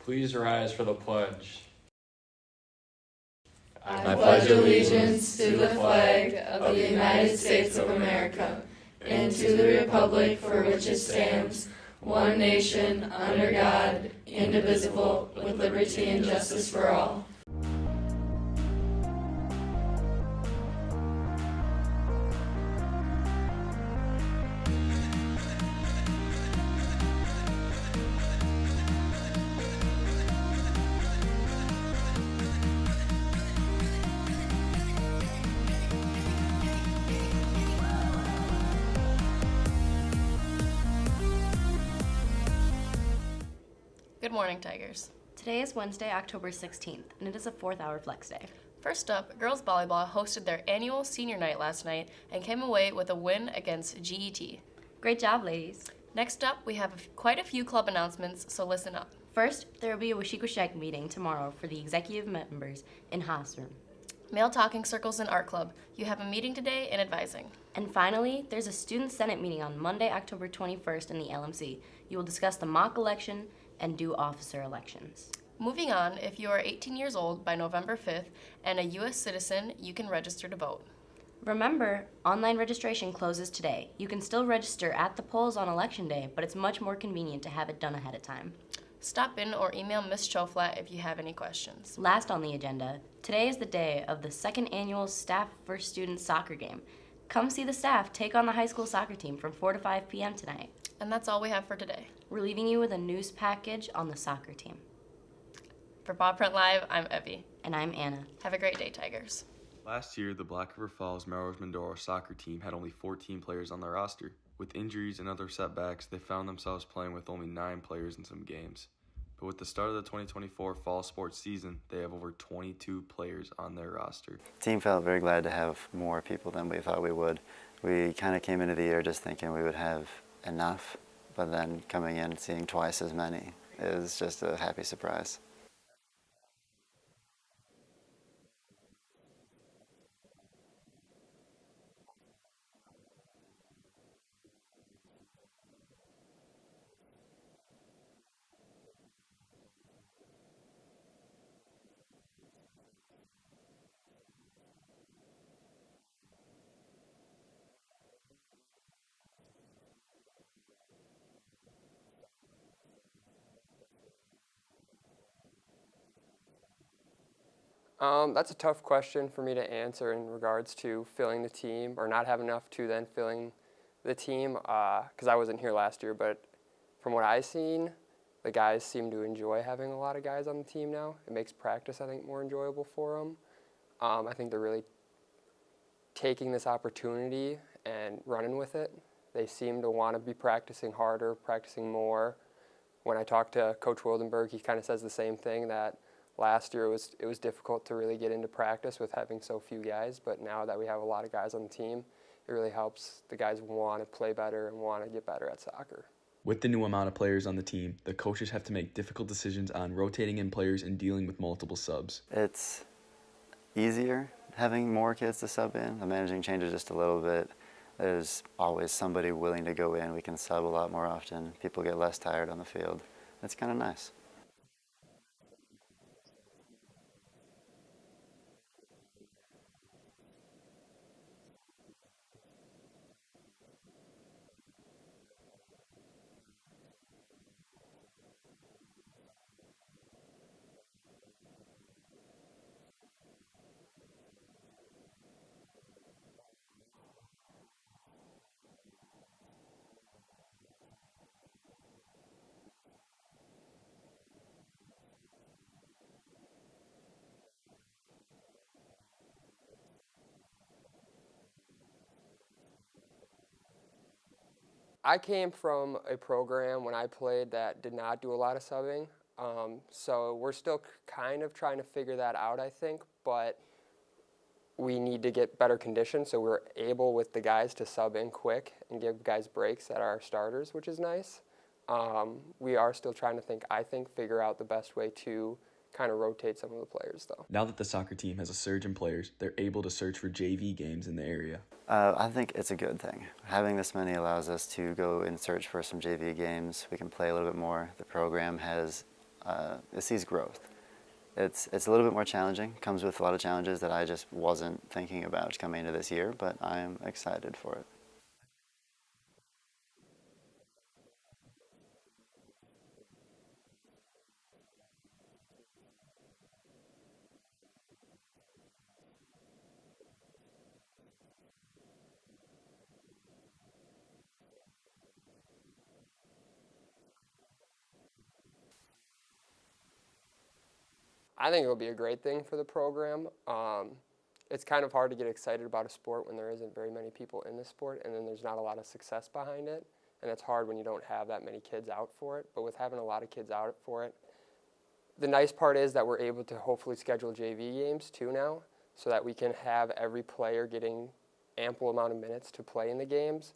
Please rise for the pledge. I pledge allegiance to the flag of the United States of America and to the republic for which it stands, one nation, under God, indivisible, with liberty and justice for all. Good morning, Tigers. Today is Wednesday, October 16th, and it is a 4th-hour flex day. First up, girls volleyball hosted their annual senior night last night and came away with a win against GET. Great job, ladies. Next up, we have quite a few club announcements, so listen up. First, there will be a Washikushek meeting tomorrow for the executive members in Haas Room. Male Talking Circles and Art Club, you have a meeting today in advising. And finally, there's a Student Senate meeting on Monday, October 21st in the LMC. You will discuss the mock election and do officer elections. Moving on, if you are 18 years old by November 5th and a U.S. citizen, you can register to vote. Remember, online registration closes today. You can still register at the polls on Election Day, but it's much more convenient to have it done ahead of time. Stop in or email Ms. Choflat if you have any questions. Last on the agenda, today is the day of the 2nd annual Staff for Students soccer game. Come see the staff take on the high school soccer team from 4 to 5 p.m. tonight. And that's all we have for today. We're leaving you with a news package on the soccer team. For Paw Print Live, I'm Evie. And I'm Anna. Have a great day, Tigers. Last year, the Black River Falls Melrose Mindoro soccer team had only 14 players on their roster. With injuries and other setbacks, they found themselves playing with only 9 players in some games. But with the start of the 2024 fall sports season, they have over 22 players on their roster. The team felt very glad to have more people than we thought we would. We kind of came into the year just thinking we would have enough, but then coming in and seeing twice as many is just a happy surprise. That's a tough question for me to answer in regards to filling the team or not having enough to then filling the team because I wasn't here last year, but from what I've seen, the guys seem to enjoy having a lot of guys on the team now. It makes practice, I think, more enjoyable for them. I think they're really taking this opportunity and running with it. They seem to want to be practicing harder, practicing more. When I talk to Coach Wildenberg, he kind of says the same thing, that last year it was difficult to really get into practice with having so few guys, but now that we have a lot of guys on the team, it really helps the guys want to play better and want to get better at soccer. With the new amount of players on the team, the coaches have to make difficult decisions on rotating in players and dealing with multiple subs. It's easier having more kids to sub in. The managing changes just a little bit. There's always somebody willing to go in. We can sub a lot more often. People get less tired on the field. It's kind of nice. I came from a program when I played that did not do a lot of subbing, so we're still kind of trying to figure that out, I think, but we need to get better conditions so we're able with the guys to sub in quick and give guys breaks that are our starters, which is nice. We are still trying to figure out the best way to kind of rotate some of the players, though. Now that the soccer team has a surge in players, they're able to search for JV games in the area. I think it's a good thing. Having this many allows us to go and search for some JV games. We can play a little bit more. The program has it sees growth. It's a little bit more challenging, comes with a lot of challenges that I just wasn't thinking about coming into this year, but I am excited for it. I think it'll be a great thing for the program. It's kind of hard to get excited about a sport when there isn't very many people in the sport, and then there's not a lot of success behind it. And it's hard when you don't have that many kids out for it. But with having a lot of kids out for it, the nice part is that we're able to hopefully schedule JV games too now, so that we can have every player getting ample amount of minutes to play in the games.